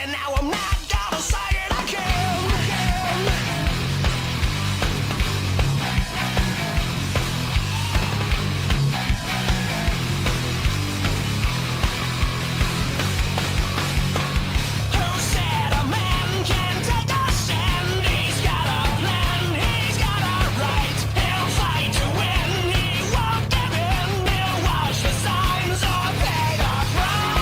and now I'm not gonna say it again. Who said a man can take a stand? He's got a plan, he's got a right. He'll fight to win, he won't give in. He'll watch the signs or pay the price.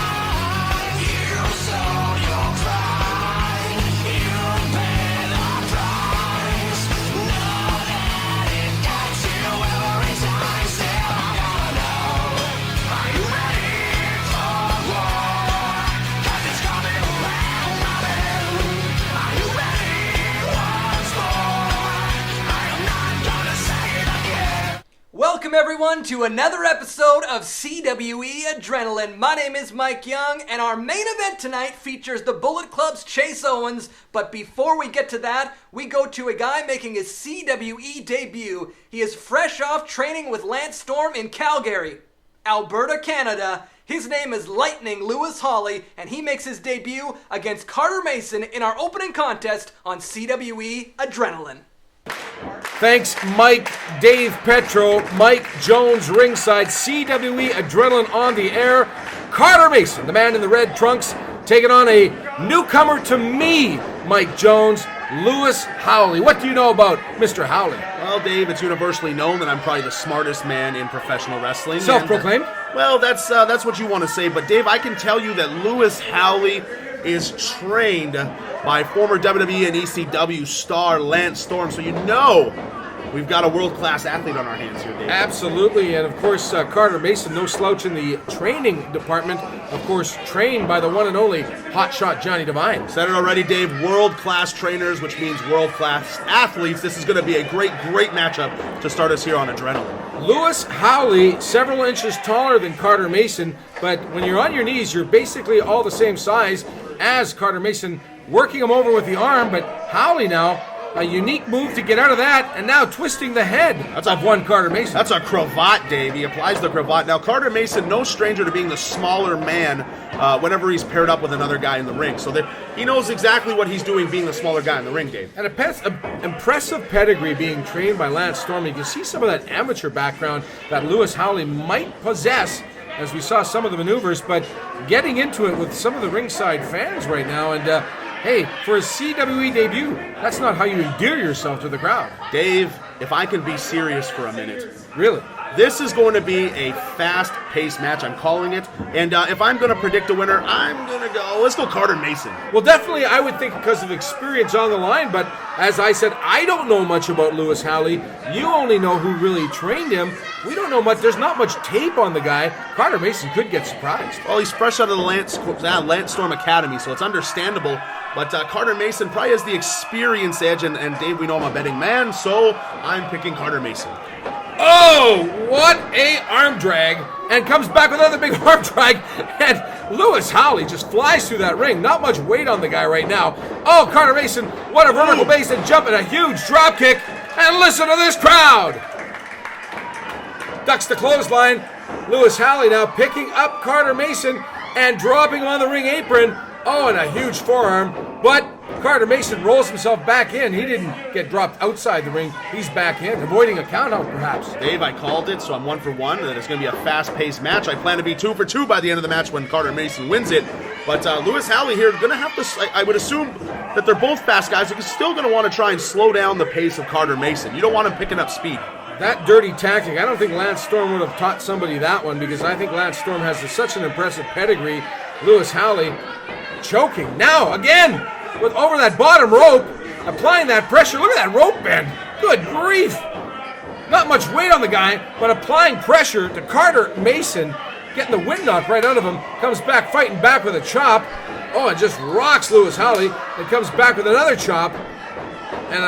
You sold your pride, you pay the price. Know that it gets you every time. Still I wanna know, are you ready for war? 'Cause it's coming round robin. Are you ready once more? I am not gonna say it again. Welcome everyone to another episode of CWE Adrenaline. My name is Mike Young, and our main event tonight features the Bullet Club's Chase Owens. But before we get to that, we go to a guy making his CWE debut. He is fresh off training with Lance Storm in Calgary, Alberta, Canada. His name is Lightning Lewis Howley, and he makes his debut against Carter Mason in our opening contest on CWE Adrenaline. Thanks, Mike, Dave, PETRO, Mike Jones, ringside, CWE Adrenaline on the air. Carter Mason, the man in the red trunks, taking on a newcomer to me, Mike Jones, Lewis Howley. What do you know about Mr. Howley? Well, Dave, it's universally known that I'm probably the smartest man in professional wrestling. Self-proclaimed? Well, that's what you want to say. But, Dave, I can tell you that Lewis Howley is trained by former WWE and ECW star Lance Storm. So you know we've got a world-class athlete on our hands here, Dave. Absolutely, and of course, Carter Mason, no slouch in the training department. Of course, trained by the one and only hotshot Johnny Devine. Said it already, Dave. World-class trainers, which means world-class athletes. This is going to be a great matchup to start us here on Adrenaline. Lewis Howley, several inches taller than Carter Mason, but when you're on your knees, you're basically all the same size as Carter Mason, working him over with the arm, but Howley now, a unique move to get out of that, and now twisting the head of one Carter Mason. That's a cravat, Dave. He applies the cravat. Now, Carter Mason, no stranger to being the smaller man whenever he's paired up with another guy in the ring. So he knows exactly what he's doing being the smaller guy in the ring, Dave. And an impressive pedigree being trained by Lance Storm. You can see some of that amateur background that Lewis Howley might possess as we saw some of the maneuvers, but getting into it with some of the ringside fans right now, and hey, for a CWE debut, that's not how you endear yourself to the crowd. Dave, if I can be serious for a minute. Really? This is going to be a fast-paced match. I'm calling it. And if I'm going to predict a winner, I'm going to go, let's go Carter Mason. Well, definitely, I would think because of experience on the line, but as I said, I don't know much about Lewis Howley. You only know who really trained him. We don't know much. There's not much tape on the guy. Carter Mason could get surprised. Well, he's fresh out of the Lance Storm Academy, so it's understandable. But Carter Mason probably has the experience edge, and Dave, we know I'm a betting man, so I'm picking Carter Mason. Oh, what a arm drag, and comes back with another big arm drag, and Lewis Howley just flies through that ring. Not much weight on the guy right now. Oh, Carter Mason, what a vertical base and jump and a huge drop kick, and listen to this crowd. Ducks the clothesline. Lewis Howley now picking up Carter Mason and dropping on the ring apron. Oh, and a huge forearm, but Carter Mason rolls himself back in. He didn't get dropped outside the ring. He's back in, avoiding a countout perhaps. Dave, I called it, so I'm 1 for 1, and it's going to be a fast-paced match. I plan to be 2 for 2 by the end of the match when Carter Mason wins it. But Lewis Howley here going to have to, I would assume that they're both fast guys. They're still going to want to try and slow down the pace of Carter Mason. You don't want him picking up speed. That dirty tactic, I don't think Lance Storm would have taught somebody that one, because I think Lance Storm has such an impressive pedigree. Lewis Howley choking now again with over that bottom rope, applying that pressure. Look at that rope bend. Good grief. Not much weight on the guy, but applying pressure to Carter Mason, getting the wind knocked right out of him. Comes back fighting back with a chop. Oh, it just rocks Lewis Howley. It comes back with another chop. And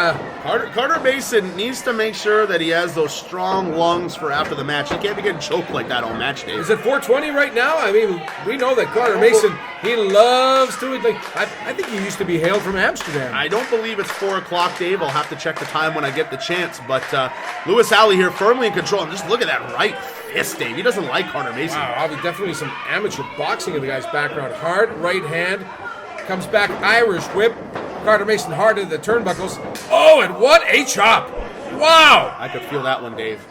Carter Mason needs to make sure that he has those strong lungs for after the match. He can't be getting choked like that on match day. Is it 4:20 right now? I mean, we know that Carter Mason, he loves to, I think he used to be hailed from Amsterdam. I don't believe it's 4 o'clock, Dave. I'll have to check the time when I get the chance. But Lewis Howley here firmly in control. And just look at that right fist, Dave. He doesn't like Carter Mason. Wow, definitely some amateur boxing in the guy's background. Hard right hand. Comes back, Irish whip. Carter Mason hard into the turnbuckles. Oh, and what a chop! Wow! I could feel that one, Dave.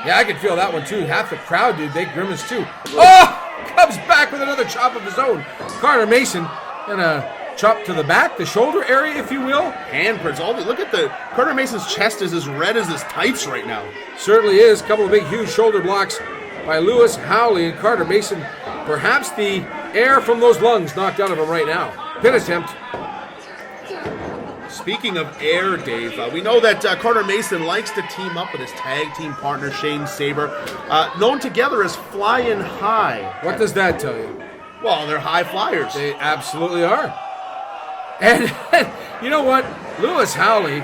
Yeah, I could feel that one too. Half the crowd, dude, they grimace too. Oh! Comes back with another chop of his own. Carter Mason gonna chop to the back, the shoulder area, if you will. Handprints. Look at the Carter Mason's chest is as red as his tights right now. Certainly is. Couple of big, huge shoulder blocks by Lewis Howley, and Carter Mason. Perhaps the air from those lungs knocked out of him right now. Pin attempt. Speaking of air, Dave, we know that Carter Mason likes to team up with his tag team partner, Shane Saber, known together as Flying High. What does that tell you? Well, they're high flyers. They absolutely are. And you know what? Lewis Howley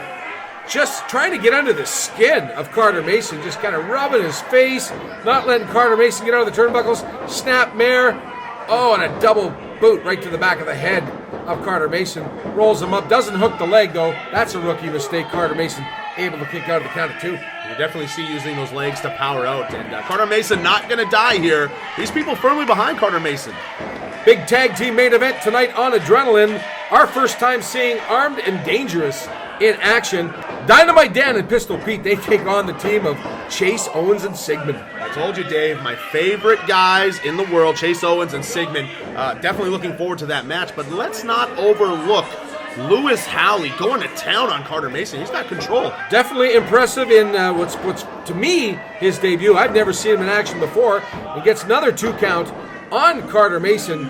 just trying to get under the skin of Carter Mason, just kind of rubbing his face, not letting Carter Mason get out of the turnbuckles. Snap mare. Oh, and a double boot right to the back of the head of Carter Mason. Rolls him up. Doesn't hook the leg, though. That's a rookie mistake. Carter Mason able to kick out of the count of 2. You definitely see using those legs to power out. And Carter Mason not going to die here. These people firmly behind Carter Mason. Big tag team main event tonight on Adrenaline. Our first time seeing Armed and Dangerous in action. Dynamite Dan and Pistol Pete, they take on the team of Chase, Owens, and Sigmon. I told you, Dave, my favorite guys in the world, Chase Owens and Sigmon. Definitely looking forward to that match, but let's not overlook Lewis Howley going to town on Carter Mason. He's got control. Definitely impressive in what's to me his debut. I've never seen him in action before. He gets another 2 count on Carter Mason,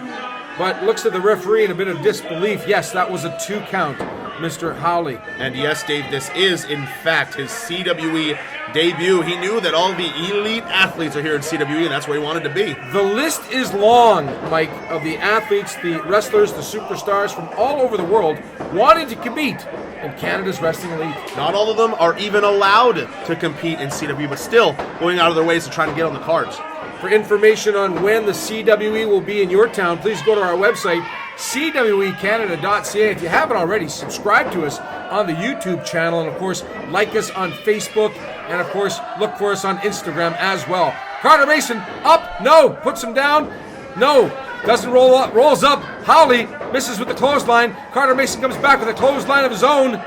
but looks at the referee in a bit of disbelief. Yes, that was a 2 count, Mr. Howley. And yes, Dave, this is, in fact, his CWE debut. He knew that all the elite athletes are here at CWE, and that's where he wanted to be. The list is long, Mike, of the athletes, the wrestlers, the superstars from all over the world wanting to compete in Canada's Wrestling Elite. Not all of them are even allowed to compete in CWE, but still going out of their ways to try to get on the cards. For information on when the CWE will be in your town, please go to our website, CWEcanada.ca. If you haven't already, subscribe to us on the YouTube channel, and of course, like us on Facebook, and of course, look for us on Instagram as well. Carter Mason, up, no, puts him down, no, doesn't roll up, rolls up. Howley misses with the clothesline. Carter Mason comes back with a clothesline of his own,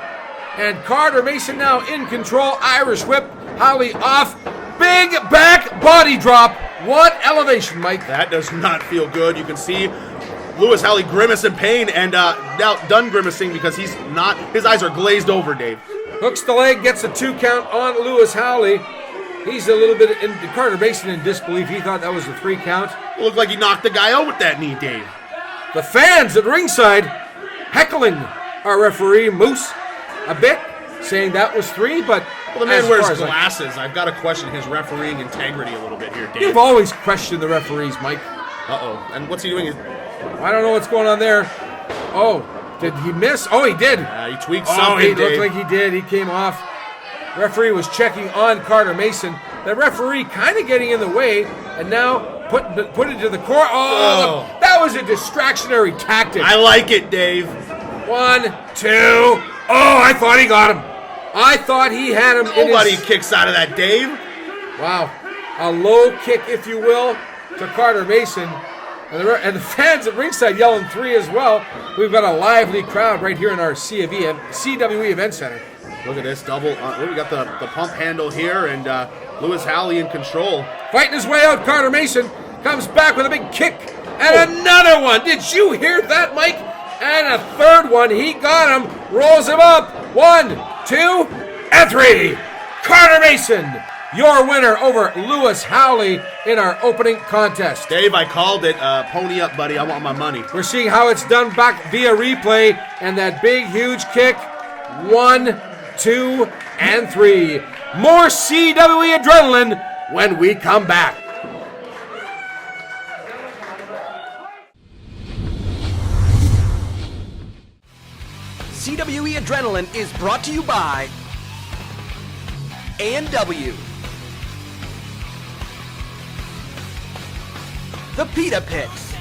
and Carter Mason now in control. Irish whip, Howley off, big back body drop. What elevation, Mike? That does not feel good. You can see Lewis Howley grimace in pain, and now done grimacing because his eyes are glazed over, Dave. Hooks the leg, gets a 2 count on Lewis Howley. He's a little bit in Carter Mason in disbelief. He thought that was a 3 count. It looked like he knocked the guy out with that knee, Dave. The fans at ringside heckling our referee Moose a bit, saying that was 3, but well, the man wears glasses. I've got to question his refereeing integrity a little bit here, Dave. You've always questioned the referees, Mike. Uh-oh. And what's he doing? I don't know what's going on there. Oh, did he miss? Oh, he did. He tweaked something, Oh, he Dave. looked like he did. He came off. Referee was checking on Carter Mason. The referee kind of getting in the way, and now put it to the core. Oh, look, that was a distractionary tactic. I like it, Dave. 1, 2. Oh, I thought he got him. I thought he had him. Nobody kicks out of that, Dave. Wow. A low kick, if you will, to Carter Mason. And the fans at ringside yelling 3 as well. We've got a lively crowd right here in our CWE Event Center. Look at this double. We got the pump handle here, and Lewis Howley in control. Fighting his way out, Carter Mason comes back with a big kick. And another one. Did you hear that, Mike? And a 3rd one. He got him. Rolls him up. 1, 2, and 3. Carter Mason, your winner over Lewis Howley in our opening contest. Dave, I called it. Pony up, buddy. I want my money. We're seeing how it's done back via replay. And that big, huge kick. 1, 2, and 3. More CWE Adrenaline when we come back. CWE Adrenaline is brought to you by A&W, The Pita Pits,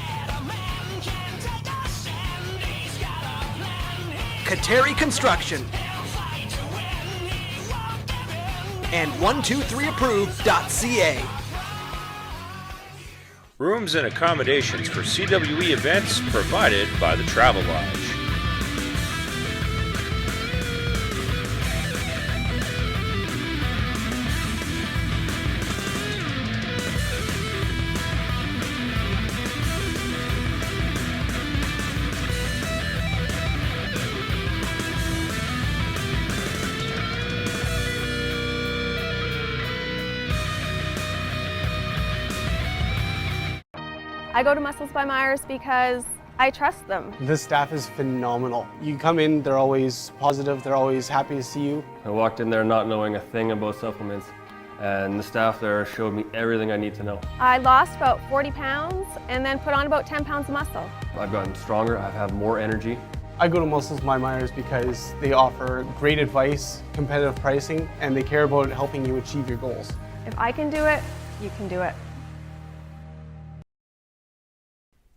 Kateri Construction, and 123approved.ca. Rooms and accommodations for CWE events provided by the Travel Lodge. I go to Muscles by Myers because I trust them. The staff is phenomenal. You come in, they're always positive, they're always happy to see you. I walked in there not knowing a thing about supplements, and the staff there showed me everything I need to know. I lost about 40 pounds and then put on about 10 pounds of muscle. I've gotten stronger, I have more energy. I go to Muscles by Myers because they offer great advice, competitive pricing, and they care about helping you achieve your goals. If I can do it, you can do it.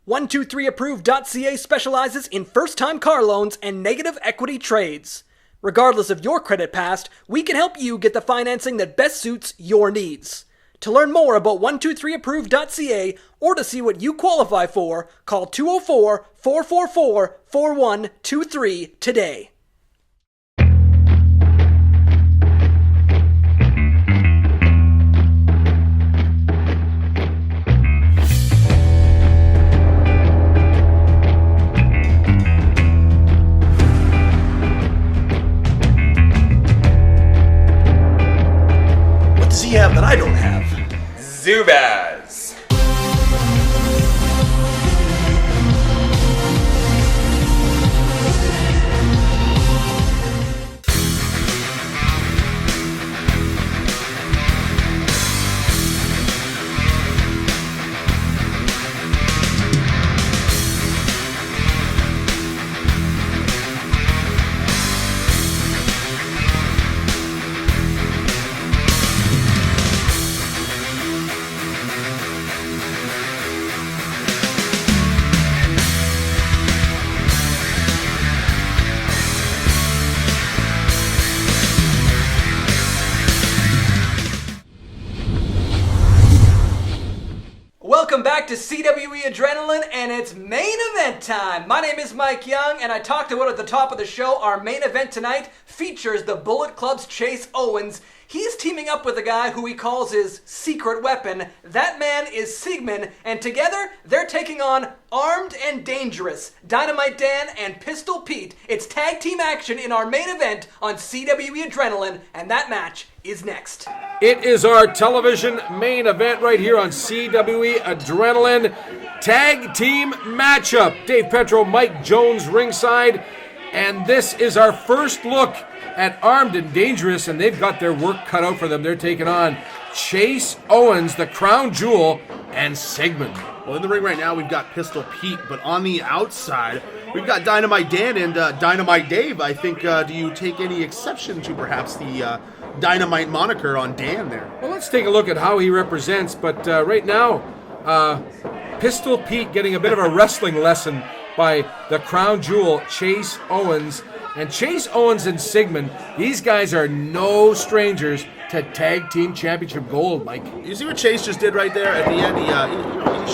123approved.ca specializes in first-time car loans and negative equity trades. Regardless of your credit past, we can help you get the financing that best suits your needs. To learn more about 123approved.ca or to see what you qualify for, call 204-444-4123 today. What does he have that I don't have? Zubaz. Welcome back to CWE Adrenaline, and it's main event time. My name is Mike Young, and I talked about at the top of the show, our main event tonight features the Bullet Club's Chase Owens. He's teaming up with a guy who he calls his secret weapon. That man is Sigmon, and together they're taking on Armed and Dangerous, Dynamite Dan and Pistol Pete. It's tag team action in our main event on CWE Adrenaline, and that match is next. It is our television main event right here on CWE Adrenaline. Tag team matchup. Dave PETRO, Mike Jones ringside. And this is our first look at Armed and Dangerous, and they've got their work cut out for them. They're taking on Chase Owens, the crown jewel, and Sigmon. Well, in the ring right now, we've got Pistol Pete, but on the outside, we've got Dynamite Dan and Dynamite Dave. I think, do you take any exception to perhaps the Dynamite moniker on Dan there? Well, let's take a look at how he represents, but right now, Pistol Pete getting a bit of a wrestling lesson by the crown jewel, Chase Owens. And Chase Owens and Sigmon, these guys are no strangers to tag team championship gold, Mike. You see what Chase just did right there at the end? He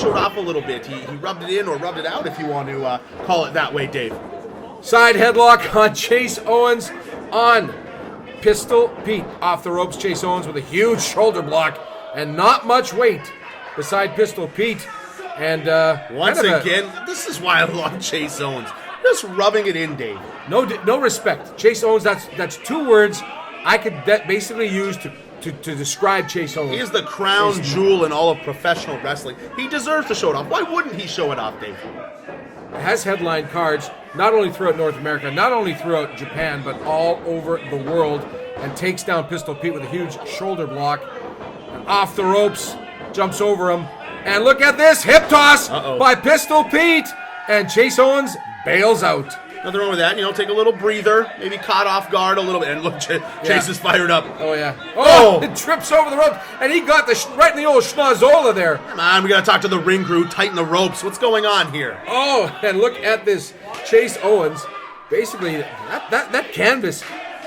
showed off a little bit. He rubbed it in or rubbed it out, if you want to call it that way, Dave. Side headlock on Chase Owens on Pistol Pete. Off the ropes, Chase Owens with a huge shoulder block and not much weight beside Pistol Pete. And once again, this is why I love Chase Owens. Just rubbing it in, Dave. No respect. Chase Owens, that's two words I could basically use to describe Chase Owens. He is the crown jewel in all of professional wrestling. He deserves to show it off. Why wouldn't he show it off, Dave? Has headline cards, not only throughout North America, not only throughout Japan, but all over the world, and takes down Pistol Pete with a huge shoulder block. And off the ropes, jumps over him, and look at this, hip toss by Pistol Pete, and Chase Owens bails out. Nothing wrong with that. Take a little breather, maybe caught off guard a little bit, and look, Chase is fired up. Oh, yeah. Oh! It trips over the rope, and he got right in the old schnozola there. Come on, we got to talk to the ring crew, tighten the ropes. What's going on here? Oh, and look at this. Chase Owens, basically, that canvas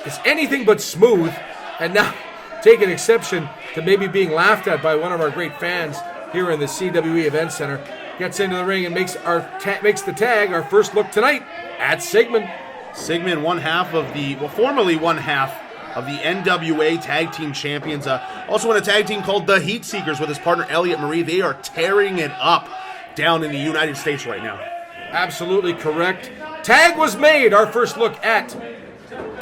is anything but smooth, and now taking exception to maybe being laughed at by one of our great fans. here in the CWE Event Center. Gets into the ring and makes the tag, our first look tonight at Sigmon. Sigmon, formerly one half of the NWA Tag Team Champions. Also in a tag team called the Heat Seekers with his partner Elliot Marie. They are tearing it up down in the United States right now. Absolutely correct. Tag was made, our first look at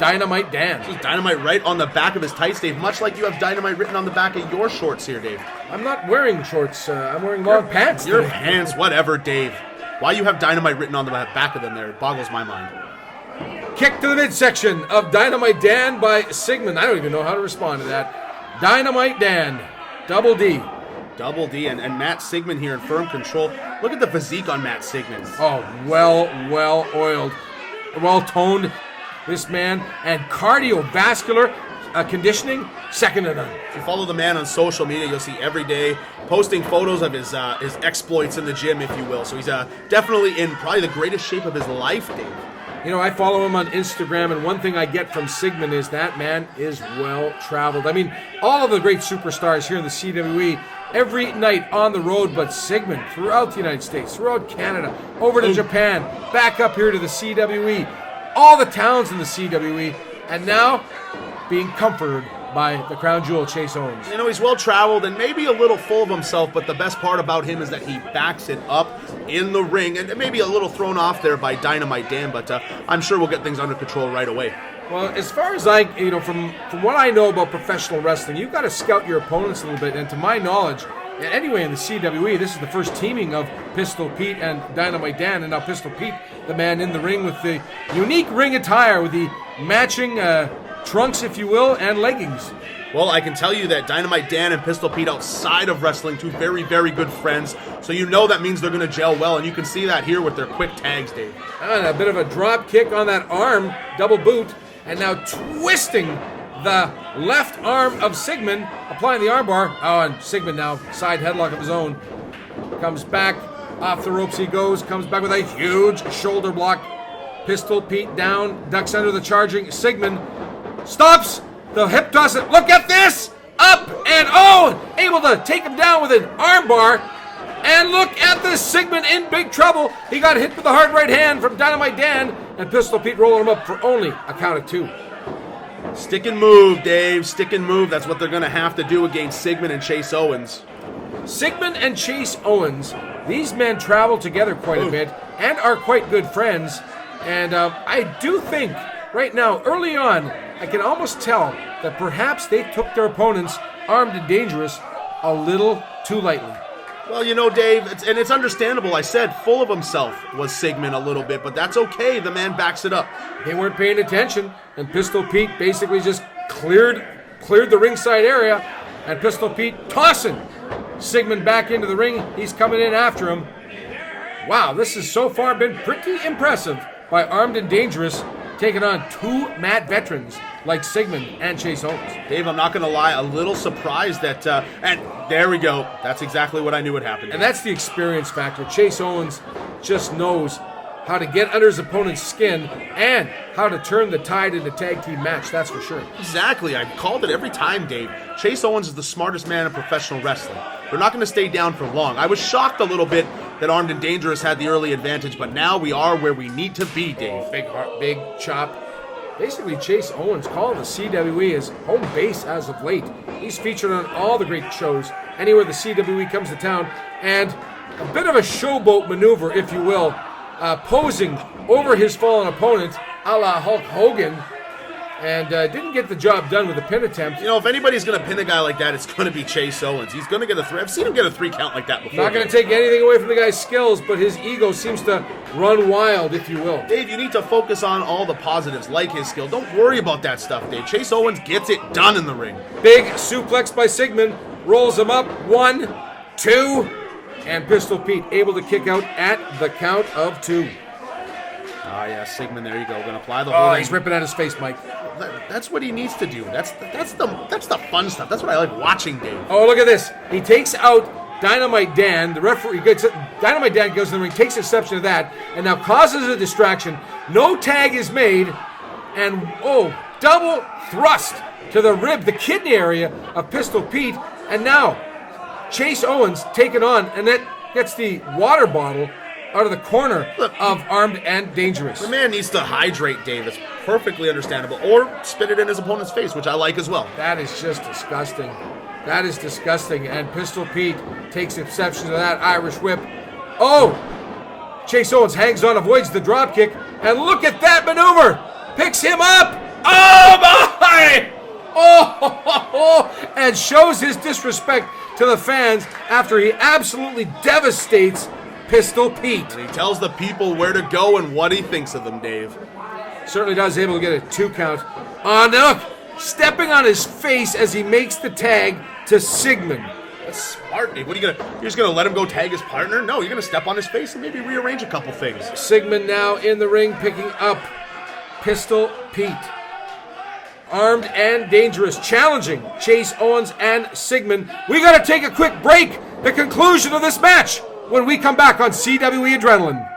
Dynamite Dan. This is Dynamite right on the back of his tights, Dave, much like you have Dynamite written on the back of your shorts here, Dave. I'm not wearing shorts. I'm wearing long pants. Your pants, whatever, Dave. Why you have Dynamite written on the back of them there, it boggles my mind. Kick to the midsection of Dynamite Dan by Sigmon. I don't even know how to respond to that. Dynamite Dan, Double D. Double D and Matt Sigmon here in firm control. Look at the physique on Matt Sigmon. Oh, well oiled, well toned, this man, and cardiovascular conditioning, second to none. If you follow the man on social media, you'll see every day posting photos of his exploits in the gym, if you will. So he's definitely in probably the greatest shape of his life, Dave. You know, I follow him on Instagram, and one thing I get from Sigmon is that man is well-traveled. I mean, all of the great superstars here in the CWE, every night on the road, but Sigmon throughout the United States, throughout Canada, over to Japan, back up here to the CWE, all the towns in the CWE, and now being comforted by the crown jewel, Chase Owens. You know, he's well-traveled and maybe a little full of himself, but the best part about him is that he backs it up in the ring, and maybe a little thrown off there by Dynamite Dan, but I'm sure we'll get things under control right away. Well, as far as from what I know about professional wrestling, you've got to scout your opponents a little bit, and to my knowledge, anyway, in the CWE, this is the first teaming of Pistol Pete and Dynamite Dan, and now Pistol Pete, the man in the ring with the unique ring attire, with the matching trunks, if you will, and leggings. Well, I can tell you that Dynamite Dan and Pistol Pete outside of wrestling, two very, very good friends, so you know that means they're going to gel well, and you can see that here with their quick tags, Dave. And a bit of a drop kick on that arm, double boot, and now twisting the left arm of Sigmon, applying the armbar. Oh, and Sigmon now, side headlock of his own, comes back, off the ropes he goes, comes back with a huge shoulder block. Pistol Pete down, ducks under the charging Sigmon, stops, the hip doesn't, look at this, up, and able to take him down with an armbar, and look at this, Sigmon in big trouble. He got hit with the hard right hand from Dynamite Dan, and Pistol Pete rolling him up for only a count of 2. Stick and move, Dave, stick and move, that's what they're going to have to do against Sigmon and Chase Owens. Sigmon and Chase Owens, these men travel together quite a bit, and are quite good friends, and I do think, right now, early on, I can almost tell that perhaps they took their opponents, armed and dangerous, a little too lightly. Well, you know, Dave, it's understandable. I said full of himself was Sigmon a little bit, but that's okay. The man backs it up. They weren't paying attention, and Pistol Pete basically just cleared the ringside area, and Pistol Pete tossing Sigmon back into the ring. He's coming in after him. Wow, this has so far been pretty impressive by Armed and Dangerous, taking on two Mat veterans like Sigmon and Chase Owens. Dave, I'm not going to lie, a little surprised that, and there we go. That's exactly what I knew would happen. And that's the experience factor. Chase Owens just knows how to get under his opponent's skin and how to turn the tide into a tag team match, that's for sure. Exactly. I've called it every time, Dave. Chase Owens is the smartest man in professional wrestling. They're not going to stay down for long. I was shocked a little bit that Armed and Dangerous had the early advantage, but now we are where we need to be, Dave. Big chop. Basically, Chase Owens calling the CWE his home base as of late. He's featured on all the great shows, anywhere the CWE comes to town, and a bit of a showboat maneuver, if you will, posing over his fallen opponent, a la Hulk Hogan, and didn't get the job done with a pin attempt. You know, if anybody's going to pin a guy like that, it's going to be Chase Owens. He's going to get a 3. I've seen him get a 3 count like that before. Not going to take anything away from the guy's skills, but his ego seems to run wild, if you will. Dave, you need to focus on all the positives, like his skill. Don't worry about that stuff, Dave. Chase Owens gets it done in the ring. Big suplex by Sigmon, rolls him up, 1, 2, and Pistol Pete able to kick out at the count of 2. Ah, yeah, Sigmon, there you go. Going to apply the whole. Oh, he's ripping at his face, Mike. That's what he needs to do. That's the fun stuff. That's what I like watching, Dave. Oh, look at this. He takes out Dynamite Dan. The referee gets it. Dynamite Dan goes in the ring, takes exception to that, and now causes a distraction. No tag is made, and double thrust to the rib, the kidney area of Pistol Pete, and now Chase Owens taken on, and it gets the water bottle out of the corner of Armed and Dangerous. The man needs to hydrate, Dave. It's perfectly understandable. Or spit it in his opponent's face, which I like as well. That is just disgusting. That is disgusting. And Pistol Pete takes exception to that Irish whip. Oh! Chase Owens hangs on, avoids the drop kick, and look at that maneuver! Picks him up! Oh my! Oh! And shows his disrespect to the fans after he absolutely devastates Pistol Pete. And he tells the people where to go and what he thinks of them, Dave. Certainly does, able to get a 2 count. Oh, look! Stepping on his face as he makes the tag to Sigmon. That's smart, Dave. What are you gonna? You're just gonna let him go tag his partner? No, you're gonna step on his face and maybe rearrange a couple things. Sigmon now in the ring, picking up Pistol Pete. Armed and Dangerous, challenging Chase Owens and Sigmon. We gotta take a quick break. The conclusion of this match when we come back on CWE Adrenaline.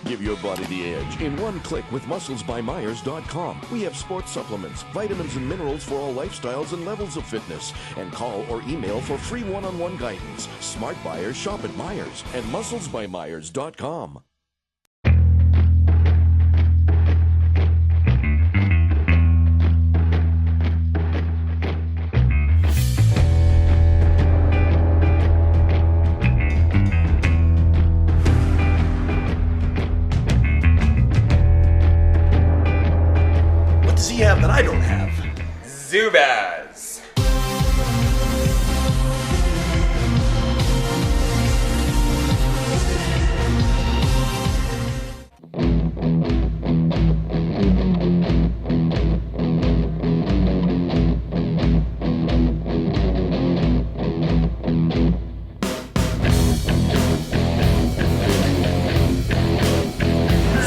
Give your body the edge in one click with musclesbymyers.com. We have sports supplements, vitamins and minerals for all lifestyles and levels of fitness. And call or email for free one-on-one guidance. Smart buyers shop at Myers and musclesbymyers.com. What does he have that I don't have? Zubaz.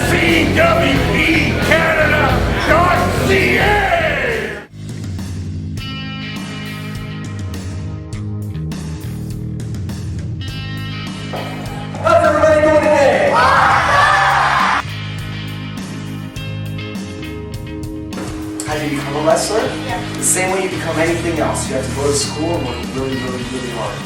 CWE Canada.ca. How's everybody doing today? How do you become a wrestler? Yeah. The same way you become anything else. You have to go to school and work really, really, really hard.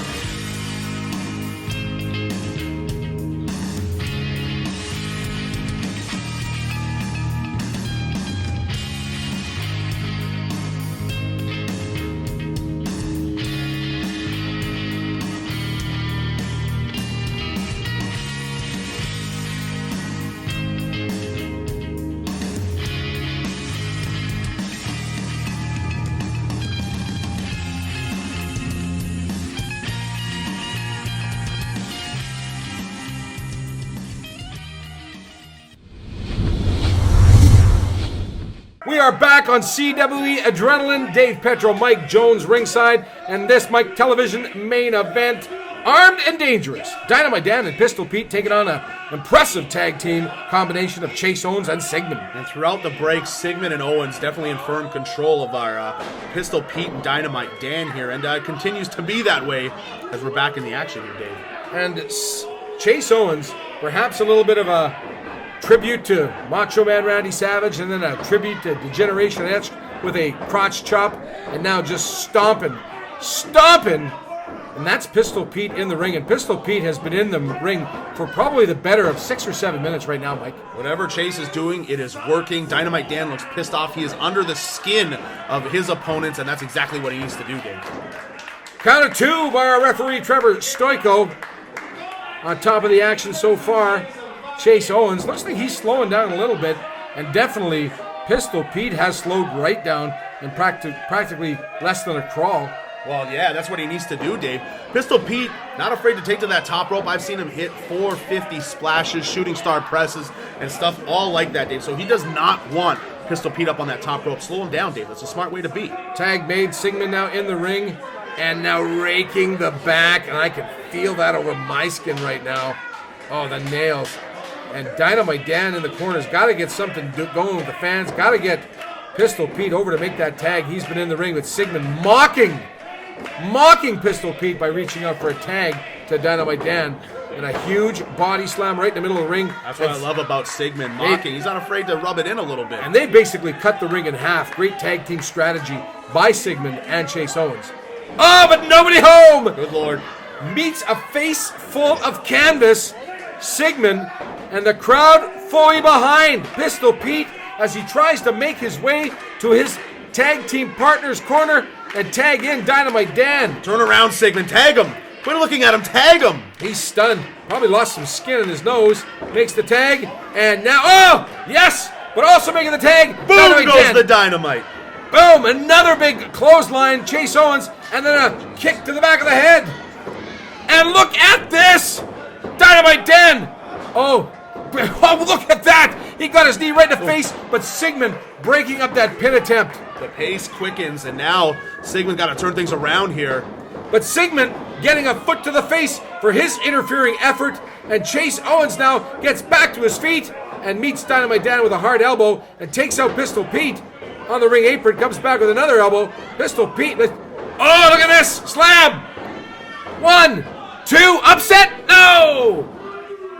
We are back on CWE Adrenaline. Dave PETRO, Mike Jones ringside, and this Mike Television main event. Armed and Dangerous, Dynamite Dan and Pistol Pete taking on an impressive tag team combination of Chase Owens and Sigmon. And throughout the break, Sigmon and Owens definitely in firm control of our Pistol Pete and Dynamite Dan here, and continues to be that way as we're back in the action here, Dave. And Chase Owens, perhaps a little bit of a tribute to Macho Man Randy Savage, and then a tribute to Degeneration Etch with a crotch chop, and now just stomping. And that's Pistol Pete in the ring, and Pistol Pete has been in the ring for probably the better of 6 or 7 minutes right now, Mike. Whatever Chase is doing, it is working. Dynamite Dan looks pissed off. He is under the skin of his opponents, and that's exactly what he needs to do, Dave. Count of 2 by our referee, Trevor Stoico. On top of the action so far, Chase Owens looks like he's slowing down a little bit, and definitely Pistol Pete has slowed right down in practically less than a crawl. Well, yeah, that's what he needs to do, Dave. Pistol Pete, not afraid to take to that top rope. I've seen him hit 450 splashes, shooting star presses, and stuff all like that, Dave. So he does not want Pistol Pete up on that top rope. Slow him down, Dave. That's a smart way to be. Tag made. Sigmon now in the ring. And now raking the back, and I can feel that over my skin right now. Oh, the nails. And Dynamite Dan in the corners. Got to get something going with the fans. Got to get Pistol Pete over to make that tag. He's been in the ring with Sigmon mocking Pistol Pete by reaching out for a tag to Dynamite Dan. And a huge body slam right in the middle of the ring. That's what I love about Sigmon, mocking. He's not afraid to rub it in a little bit. And they basically cut the ring in half. Great tag team strategy by Sigmon and Chase Owens. Oh, but nobody home! Good Lord. Meets a face full of canvas. Sigmon and the crowd fully behind Pistol Pete as he tries to make his way to his tag team partner's corner and tag in Dynamite Dan. Turn around, Sigmon. Tag him. Quit looking at him. Tag him. He's stunned. Probably lost some skin in his nose. Makes the tag. And now, oh, yes! But also making the tag. Boom Dynamite goes Dan. the Dynamite. Boom! Another big clothesline. Chase Owens. And then a kick to the back of the head. And look at this! Dynamite Dan. Oh, look at that! He got his knee right in the face, but Sigmon breaking up that pin attempt. The pace quickens, and now Sigmon got to turn things around here. But Sigmon getting a foot to the face for his interfering effort, and Chase Owens now gets back to his feet and meets Dynamite Dan with a hard elbow and takes out Pistol Pete on the ring apron, comes back with another elbow. Pistol Pete, oh, look at this! Slam! 1, 2, upset? No!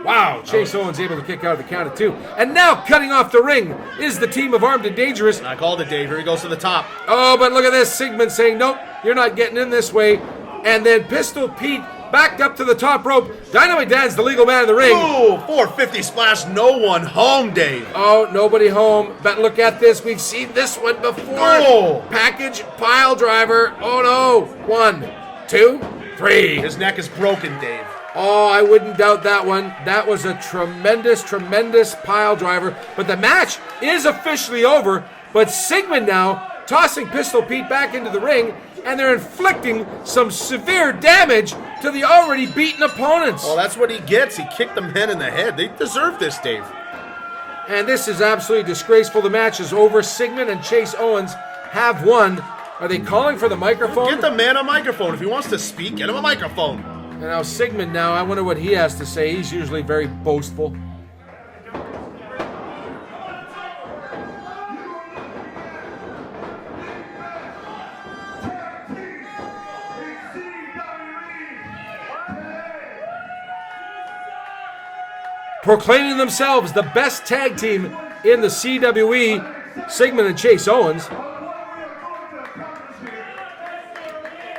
Wow, Chase Owens able to kick out of the count of 2. And now cutting off the ring is the team of Armed and Dangerous. I called it, Dave. Here he goes to the top. Oh, but look at this. Sigmon saying, nope, you're not getting in this way. And then Pistol Pete backed up to the top rope. Dynamite Dan's the legal man in the ring. Ooh, 450 splash. No one home, Dave. Oh, nobody home. But look at this. We've seen this one before. Oh. Package pile driver. Oh, no. 1, 2, 3. His neck is broken, Dave. Oh, I wouldn't doubt that one. That was a tremendous pile driver. But the match is officially over. But Sigmon now tossing Pistol Pete back into the ring, and they're inflicting some severe damage to the already beaten opponents. Well, that's what he gets. He kicked the men in the head. They deserve this, Dave. And this is absolutely disgraceful. The match is over. Sigmon and Chase Owens have won. Are they calling for the microphone? Get the man a microphone. If he wants to speak, get him a microphone. And now Sigmon now, I wonder what he has to say. He's usually very boastful. Proclaiming themselves the best tag team in the CWE, Sigmon and Chase Owens.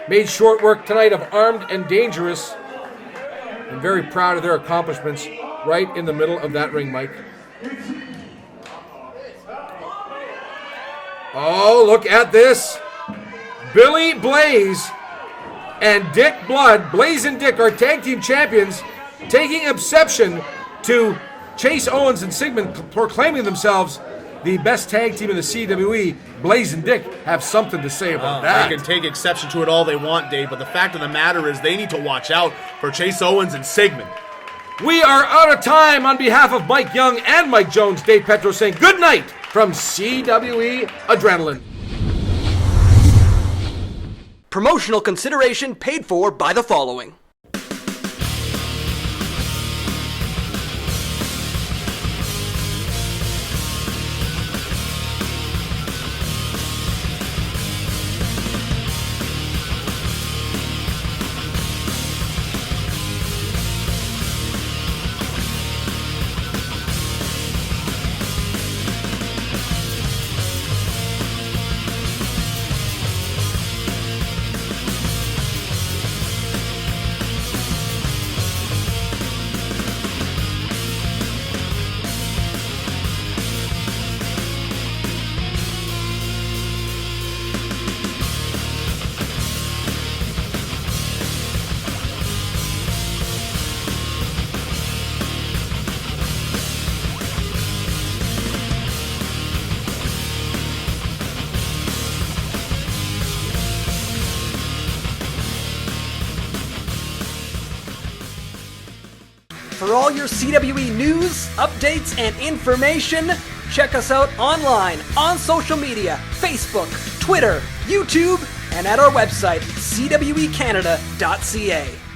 Made short work tonight of Armed and Dangerous. I'm very proud of their accomplishments right in the middle of that ring, Mike. Oh, look at this. Billy Blaze and Dick Blood, Blaze and Dick are tag team champions, taking exception to Chase Owens and Sigmon proclaiming themselves the best tag team in the CWE. Blaze and Dick have something to say about that. They can take exception to it all they want, Dave, but the fact of the matter is they need to watch out for Chase Owens and Sigmon. We are out of time. On behalf of Mike Young and Mike Jones, Dave PETRO saying good night from CWE Adrenaline. Promotional consideration paid for by the following. For all your CWE news, updates, and information, check us out online, on social media, Facebook, Twitter, YouTube, and at our website, cwecanada.ca.